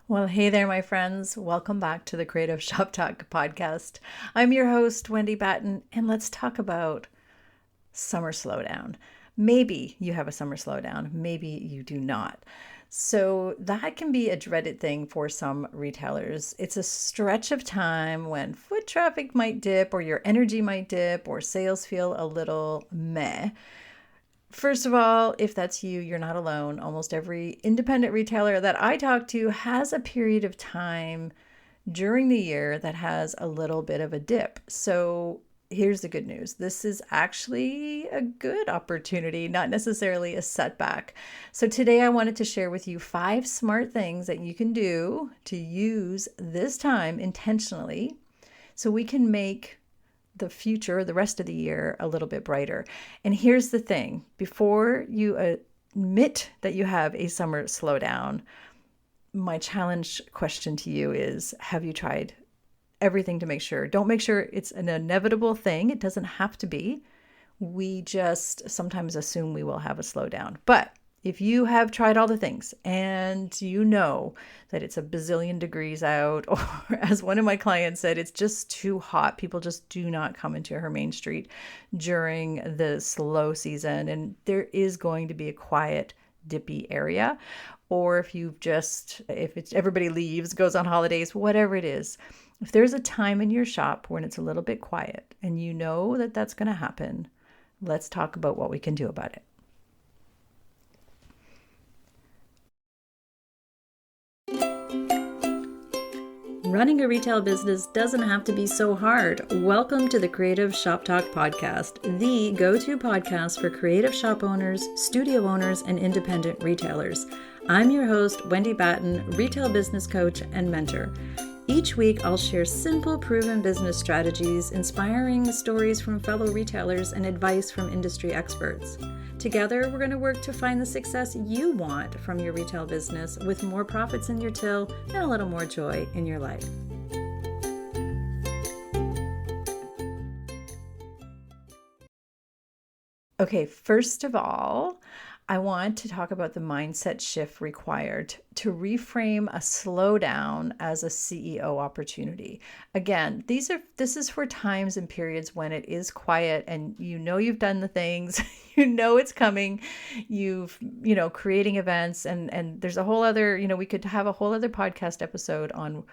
Well, hey there, my friends. Welcome back to the Creative Shop Talk podcast. I'm your host, Wendy Batten, and let's talk about summer slowdown. Maybe you have a summer slowdown, maybe you do not. So, that can be a dreaded thing for some retailers. It's a stretch of time when foot traffic might dip, or your energy might dip, or sales feel a little meh. First of all, if that's you, you're not alone. Almost every independent retailer that I talk to has a period of time during the year that has a little bit of a dip. So here's the good news. This is actually a good opportunity, not necessarily a setback. So today I wanted to share with you 5 smart things that you can do to use this time intentionally so we can make the future, the rest of the year, a little bit brighter. And here's the thing, before you admit that you have a summer slowdown, my challenge question to you is, have you tried everything to make sure? Don't make sure it's an inevitable thing. It doesn't have to be. We just sometimes assume we will have a slowdown. But if you have tried all the things and you know that it's a bazillion degrees out, or as one of my clients said, it's just too hot, people just do not come into her main street during the slow season, and there is going to be a quiet, dippy area. Or if it's everybody leaves, goes on holidays, whatever it is, if there's a time in your shop when it's a little bit quiet and you know that that's going to happen, let's talk about what we can do about it. Running a retail business doesn't have to be so hard. Welcome to the Creative Shop Talk podcast, the go-to podcast for creative shop owners, studio owners, and independent retailers. I'm your host, Wendy Batten, retail business coach and mentor. Each week, I'll share simple, proven business strategies, inspiring stories from fellow retailers, and advice from industry experts. Together, we're going to work to find the success you want from your retail business with more profits in your till and a little more joy in your life. Okay, first of all, I want to talk about the mindset shift required to reframe a slowdown as a CEO opportunity. Again, this is for times and periods when it is quiet and you've done the things, it's coming, creating events, and there's a whole other, we could have a whole other podcast episode on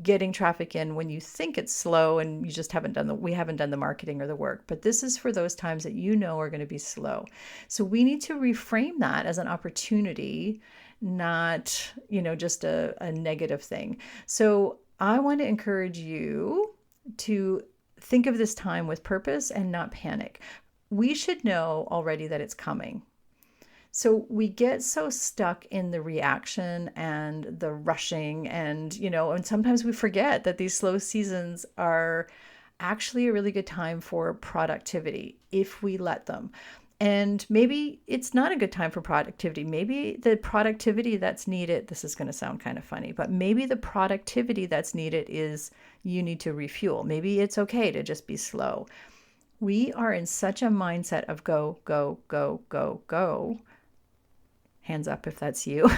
getting traffic in when you think it's slow and you just we haven't done the marketing or the work. But this is for those times that are going to be slow. So we need to reframe that as an opportunity, not, just a negative thing. So I want to encourage you to think of this time with purpose and not panic. We should know already that it's coming. So we get so stuck in the reaction and the rushing and sometimes we forget that these slow seasons are actually a really good time for productivity if we let them. And maybe it's not a good time for productivity. Maybe the productivity that's needed, this is going to sound kind of funny, but maybe the productivity that's needed is you need to refuel. Maybe it's okay to just be slow. We are in such a mindset of go, go, go, go, go. Hands up if that's you.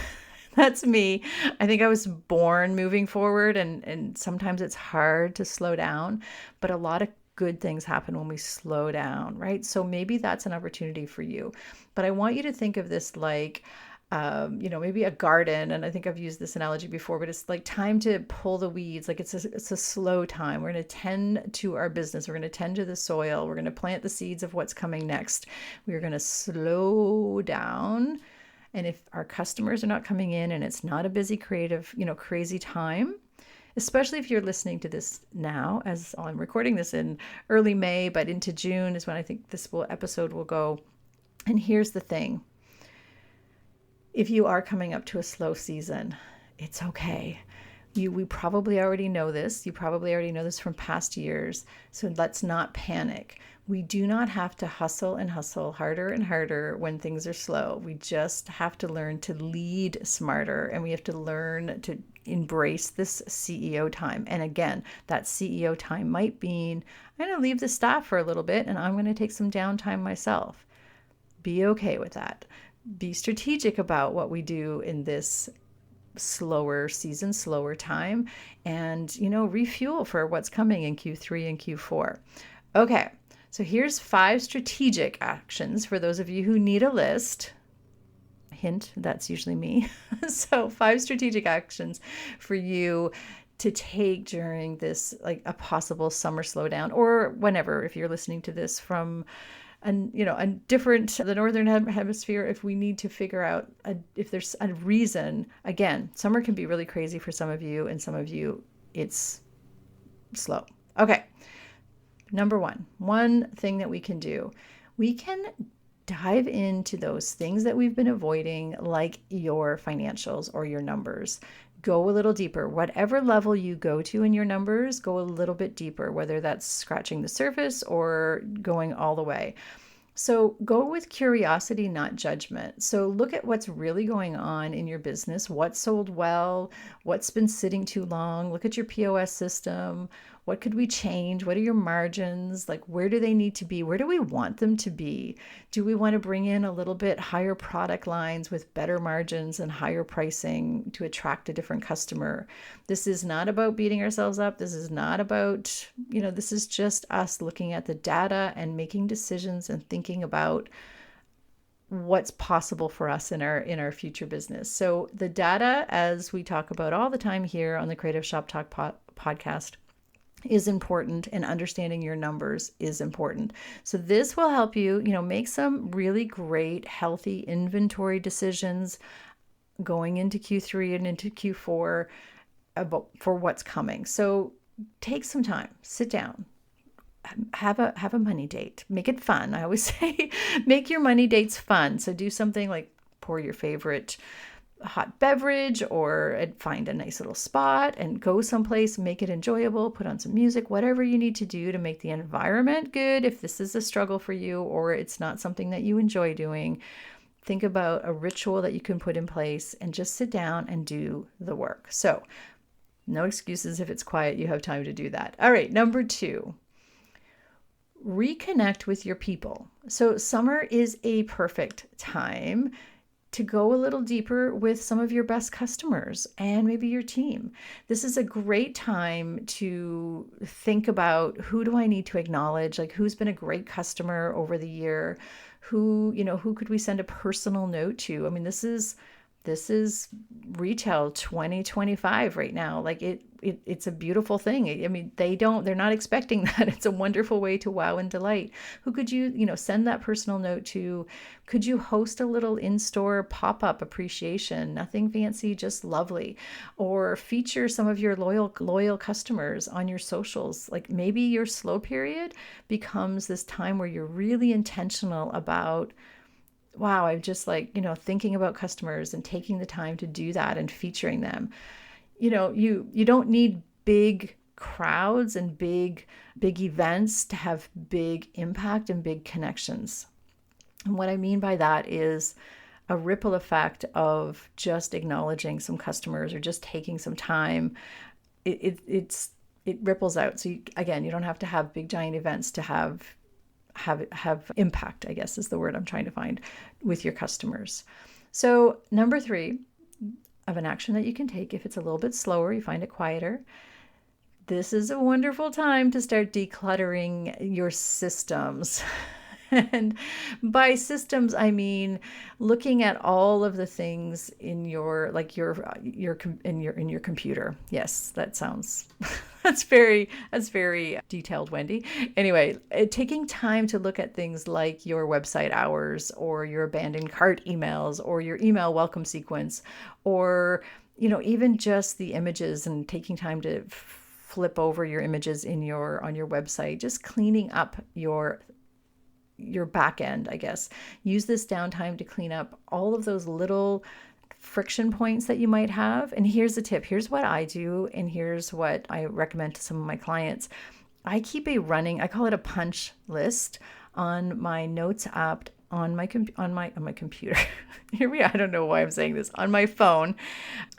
That's me. I think I was born moving forward, and sometimes it's hard to slow down, but a lot of good things happen when we slow down, right? So maybe that's an opportunity for you. But I want you to think of this like, maybe a garden. And I think I've used this analogy before, but it's like time to pull the weeds. Like it's a slow time. We're going to tend to our business. We're going to tend to the soil. We're going to plant the seeds of what's coming next. We're going to slow down. And if our customers are not coming in and it's not a busy, creative, crazy time, especially if you're listening to this now, as I'm recording this in early May, but into June is when I think this episode will go. And here's the thing. If you are coming up to a slow season, it's okay. We probably already know this. You probably already know this from past years. So let's not panic. We do not have to hustle and hustle harder and harder when things are slow. We just have to learn to lead smarter, and we have to learn to embrace this CEO time. And again, that CEO time might mean I'm going to leave the staff for a little bit and I'm going to take some downtime myself. Be okay with that. Be strategic about what we do in this slower season, slower time, and, refuel for what's coming in Q3 and Q4. Okay, so here's 5 strategic actions for those of you who need a list. Hint, that's usually me. So 5 strategic actions for you to take during this, like a possible summer slowdown, or whenever, if you're listening to this from the northern hemisphere, if we need to figure out if there's a reason. Again, summer can be really crazy for some of you, and some of you it's slow. Okay, number one thing that we can do, we can dive into those things that we've been avoiding, like your financials or your numbers. Go a little deeper. Whatever level you go to in your numbers, go a little bit deeper, whether that's scratching the surface or going all the way. So go with curiosity, not judgment. So look at what's really going on in your business, what sold well, what's been sitting too long. Look at your POS system. What could we change? What are your margins? Like, where do they need to be? Where do we want them to be? Do we want to bring in a little bit higher product lines with better margins and higher pricing to attract a different customer? This is not about beating ourselves up. This is not about, this is just us looking at the data and making decisions and thinking about what's possible for us in our future business. So the data, as we talk about all the time here on the Creative Shop Talk podcast, is important, and understanding your numbers is important. So this will help you, make some really great, healthy inventory decisions going into Q3 and into Q4 for what's coming. So take some time, sit down, have a money date, make it fun. I always say, make your money dates fun. So do something like pour your favorite hot beverage, or find a nice little spot and go someplace, make it enjoyable, put on some music, whatever you need to do to make the environment good. If this is a struggle for you, or it's not something that you enjoy doing, think about a ritual that you can put in place and just sit down and do the work. So no excuses. If it's quiet, you have time to do that. All right, number 2, reconnect with your people. So summer is a perfect time to go a little deeper with some of your best customers and maybe your team. This is a great time to think about, who do I need to acknowledge? Like, who's been a great customer over the year? Who could we send a personal note to? I mean, this is retail 2025 right now. Like it's a beautiful thing. I mean, they're not expecting that. It's a wonderful way to wow and delight. Who could you, send that personal note to? Could you host a little in-store pop-up appreciation? Nothing fancy, just lovely. Or feature some of your loyal customers on your socials. Like, maybe your slow period becomes this time where you're really intentional about, wow, I'm just thinking about customers and taking the time to do that and featuring them. You don't need big crowds and big events to have big impact and big connections. And what I mean by that is a ripple effect of just acknowledging some customers or just taking some time. It ripples out. So you don't have to have big giant events to have impact, I guess is the word I'm trying to find, with your customers. So number 3 of an action that you can take, if it's a little bit slower, you find it quieter, this is a wonderful time to start decluttering your systems. And by systems, I mean looking at all of the things in your computer. Yes, that sounds that's very detailed, Wendy. Anyway, taking time to look at things like your website hours, or your abandoned cart emails, or your email welcome sequence, or even just the images, and taking time to flip over your images on your website, just cleaning up your back end, I guess. Use this downtime to clean up all of those little friction points that you might have. And here's a tip. Here's what I do, and here's what I recommend to some of my clients. I keep I call it a punch list on my notes app on my computer. Here we are. I don't know why I'm saying this. On my phone.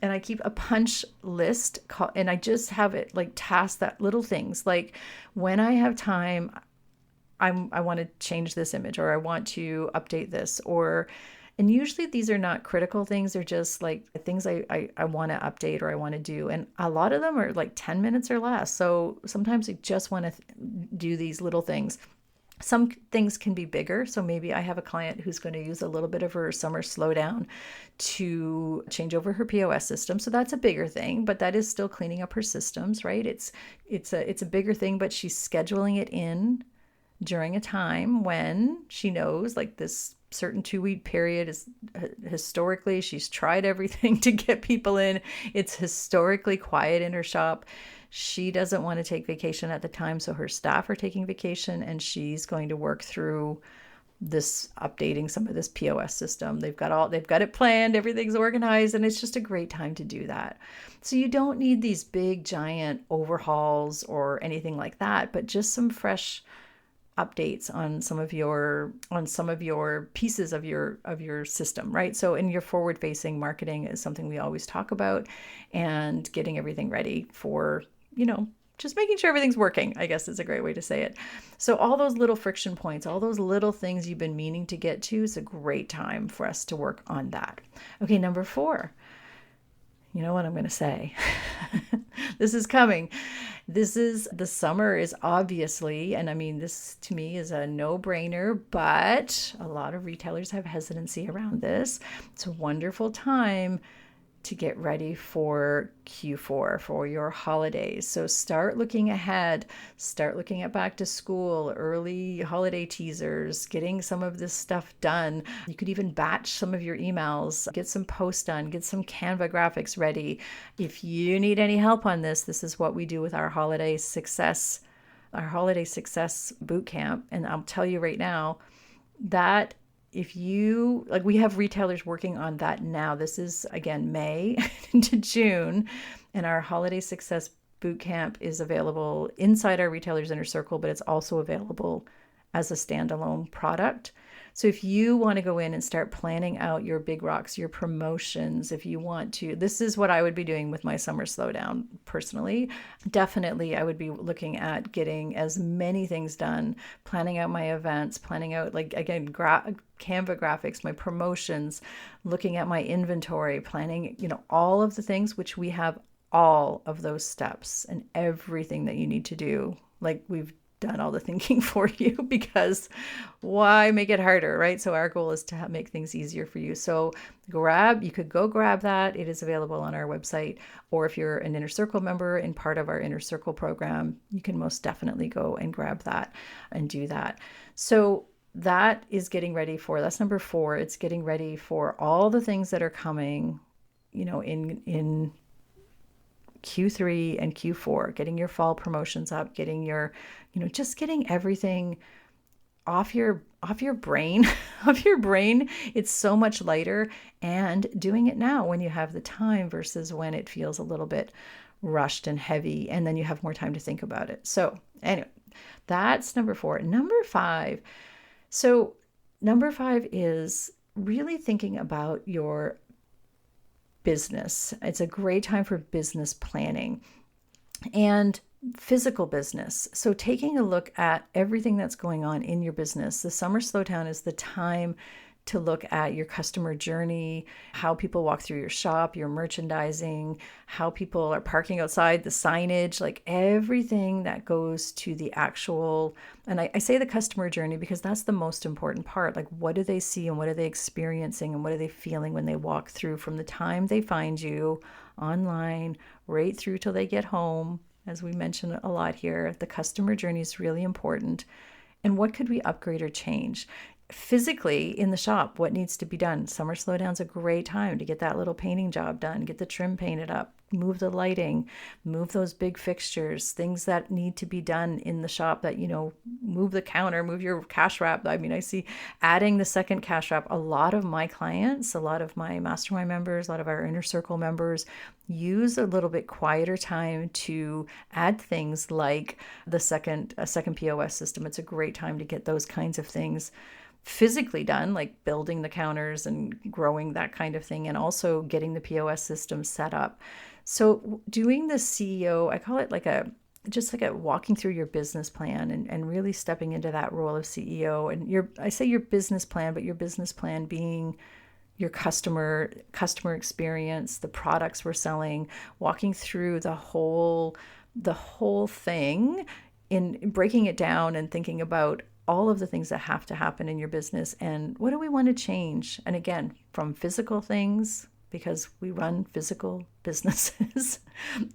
And I keep a punch list, and I just have it like tasks, that little things, like when I have time, I want to change this image, or I want to update this, or And usually these are not critical things. They're just like things I want to update or I want to do. And a lot of them are like 10 minutes or less. So sometimes I just want to do these little things. Some things can be bigger. So maybe I have a client who's going to use a little bit of her summer slowdown to change over her POS system. So that's a bigger thing, but that is still cleaning up her systems, right? It's a bigger thing, but she's scheduling it in during a time when she knows like this certain 2-week period is historically she's tried everything to get people in. It's historically quiet in her shop. She doesn't want to take vacation at the time, so her staff are taking vacation and she's going to work through this updating some of this POS system. They've got it planned, everything's organized, and it's just a great time to do that. So you don't need these big giant overhauls or anything like that, but just some fresh updates on some of your pieces of your system, right? So in your forward facing marketing is something we always talk about, and getting everything ready for, just making sure everything's working, I guess is a great way to say it. So all those little friction points, all those little things you've been meaning to get to, is a great time for us to work on that. Okay, number 4. You know what I'm going to say. This is coming. The summer is obviously, and I mean, this to me is a no-brainer, but a lot of retailers have hesitancy around this. It's a wonderful time to get ready for Q4, for your holidays. So start looking ahead, start looking at back to school, early holiday teasers, getting some of this stuff done. You could even batch some of your emails, get some posts done, get some Canva graphics ready. If you need any help on this is what we do with our holiday success boot camp. And I'll tell you right now that if you like, we have retailers working on that now. This is again May into June, and our holiday success bootcamp is available inside our Retailers Inner Circle, but it's also available as a standalone product. So if you want to go in and start planning out your big rocks, your promotions, if you want to, this is what I would be doing with my summer slowdown personally. Definitely, I would be looking at getting as many things done, planning out my events, planning out, like, again, Canva graphics, my promotions, looking at my inventory, planning, all of the things, which we have all of those steps and everything that you need to do. Like, we've done all the thinking for you, because why make it harder, right? So our goal is to make things easier for you. So you could go grab that. It is available on our website, or if you're an Inner Circle member and part of our Inner Circle program, you can most definitely go and grab that and do that. So that is that's number 4. It's getting ready for all the things that are coming, in Q3 and Q4, getting your fall promotions up, getting your, just getting everything off your brain, It's so much lighter, and doing it now when you have the time versus when it feels a little bit rushed and heavy, and then you have more time to think about it. So anyway, that's number 4. Number 5. So number 5 is really thinking about your business. It's a great time for business planning and physical business. So taking a look at everything that's going on in your business. The summer slowdown is the time to look at your customer journey, how people walk through your shop, your merchandising, how people are parking outside, the signage, like everything that goes to the actual, and I say the customer journey because that's the most important part. Like, what do they see and what are they experiencing and what are they feeling when they walk through, from the time they find you online right through till they get home. As we mentioned a lot here, the customer journey is really important. And what could we upgrade or change? Physically in the shop, what needs to be done? Summer slowdown's a great time to get that little painting job done, get the trim painted up, move the lighting, move those big fixtures, things that need to be done in the shop that, move the counter, move your cash wrap. I mean, I see adding the second cash wrap. A lot of my clients, a lot of my mastermind members, a lot of our Inner Circle members use a little bit quieter time to add things like a second POS system. It's a great time to get those kinds of things physically done, like building the counters and growing that kind of thing, and also getting the POS system set up. So doing the CEO, I call it like a walking through your business plan and really stepping into that role of CEO. And I say your business plan, but your business plan being your customer experience, the products we're selling, walking through the whole thing, in breaking it down and thinking about all of the things that have to happen in your business and what do we want to change. And again, from physical things, because we run physical businesses,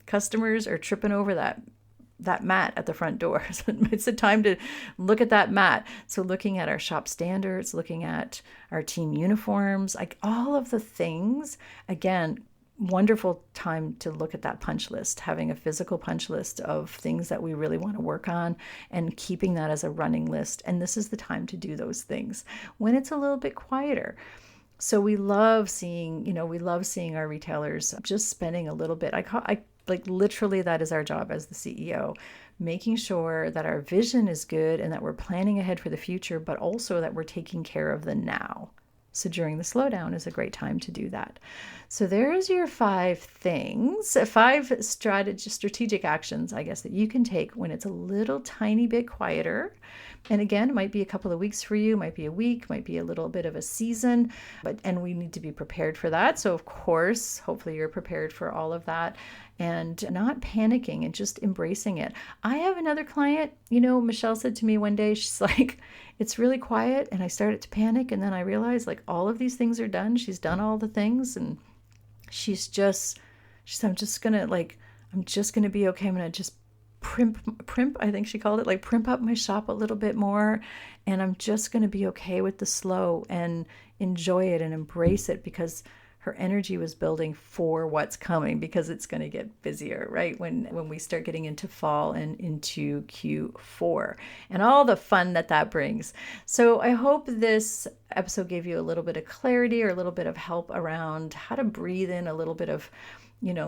customers are tripping over that mat at the front door. So it's a time to look at that mat. So looking at our shop standards, looking at our team uniforms, like all of the things, again, wonderful time to look at that punch list, having a physical punch list of things that we really want to work on and keeping that as a running list. And this is the time to do those things when it's a little bit quieter. So we love seeing our retailers just spending a little bit. Like literally that is our job as the CEO, making sure that our vision is good and that we're planning ahead for the future, but also that we're taking care of the now. So during the slowdown is a great time to do that. So there's your 5 things, 5 strategic actions, I guess, that you can take when it's a little tiny bit quieter. And again, it might be a couple of weeks for you, might be a week, might be a little bit of a season, and we need to be prepared for that. So of course, hopefully you're prepared for all of that and not panicking and just embracing it. I have another client, Michelle said to me one day, she's like, it's really quiet and I started to panic. And then I realized like all of these things are done. She's done all the things and she said, I'm just going to be okay. I'm going to just primp, I think she called it, like primp up my shop a little bit more. And I'm just going to be okay with the slow and enjoy it and embrace it, because her energy was building for what's coming, because it's going to get busier, right? When we start getting into fall and into Q4 and all the fun that brings. So I hope this episode gave you a little bit of clarity or a little bit of help around how to breathe in a little bit of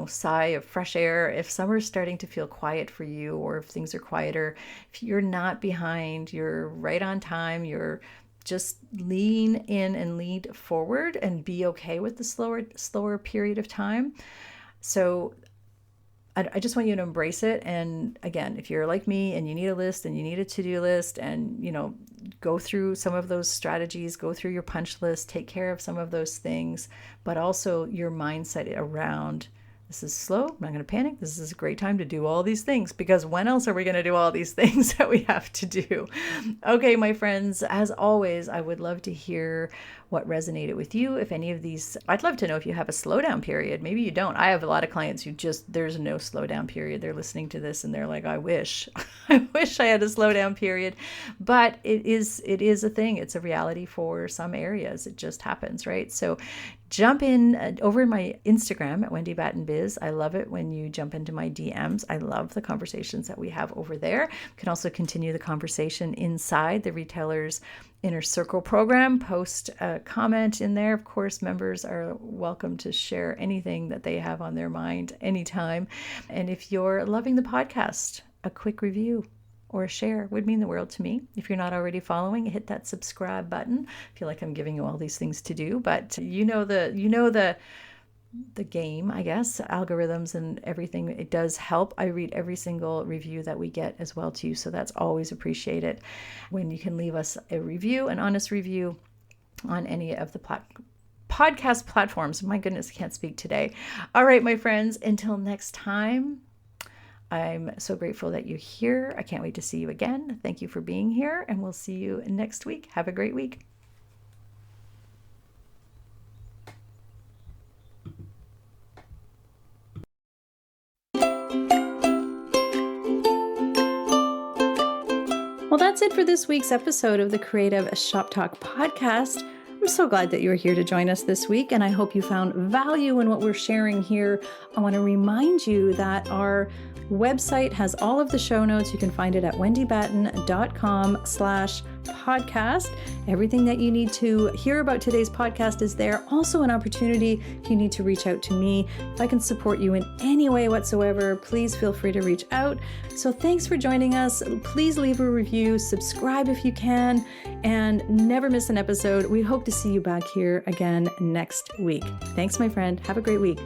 sigh of fresh air if summer's starting to feel quiet for you, or if things are quieter. If you're not behind, you're right on time, you're just lean in and lead forward and be okay with the slower period of time. So I just want you to embrace it. And again, if you're like me and you need a list and you need a to-do list, and go through some of those strategies, go through your punch list, take care of some of those things, but also your mindset around, this is slow, I'm not going to panic. This is a great time to do all these things, because when else are we going to do all these things that we have to do? Okay, my friends, as always, I would love to hear what resonated with you. If any of these, I'd love to know if you have a slowdown period. Maybe you don't. I have a lot of clients who there's no slowdown period. They're listening to this and they're like, I wish I had a slowdown period. But it is a thing. It's a reality for some areas. It just happens, right? So jump in over in my Instagram at Wendy Batten Biz. I love it when you jump into my DMs. I love the conversations that we have over there. You can also continue the conversation inside the Retailers Inner Circle program. Post a comment in there. Of course, members are welcome to share anything that they have on their mind anytime. And if you're loving the podcast, a quick review or a share would mean the world to me. If you're not already following, hit that subscribe button. I feel like I'm giving you all these things to do, but the game, I guess, algorithms and everything, it does help. I read every single review that we get as well too, so that's always appreciated when you can leave us a review, an honest review on any of the podcast platforms. My goodness, I can't speak today. All right, my friends, until next time, I'm so grateful that you're here. I can't wait to see you again. Thank you for being here, and we'll see you next week. Have a great week. Well, that's it for this week's episode of the Creative Shop Talk podcast. I'm so glad that you're here to join us this week, and I hope you found value in what we're sharing here. I want to remind you that our website has all of the show notes. You can find it at wendybatten.com/podcast. Everything that you need to hear about today's podcast is there. Also an opportunity if you need to reach out to me. If I can support you in any way whatsoever, please feel free to reach out. So thanks for joining us. Please leave a review, subscribe if you can, and never miss an episode. We hope to see you back here again next week. Thanks, my friend. Have a great week.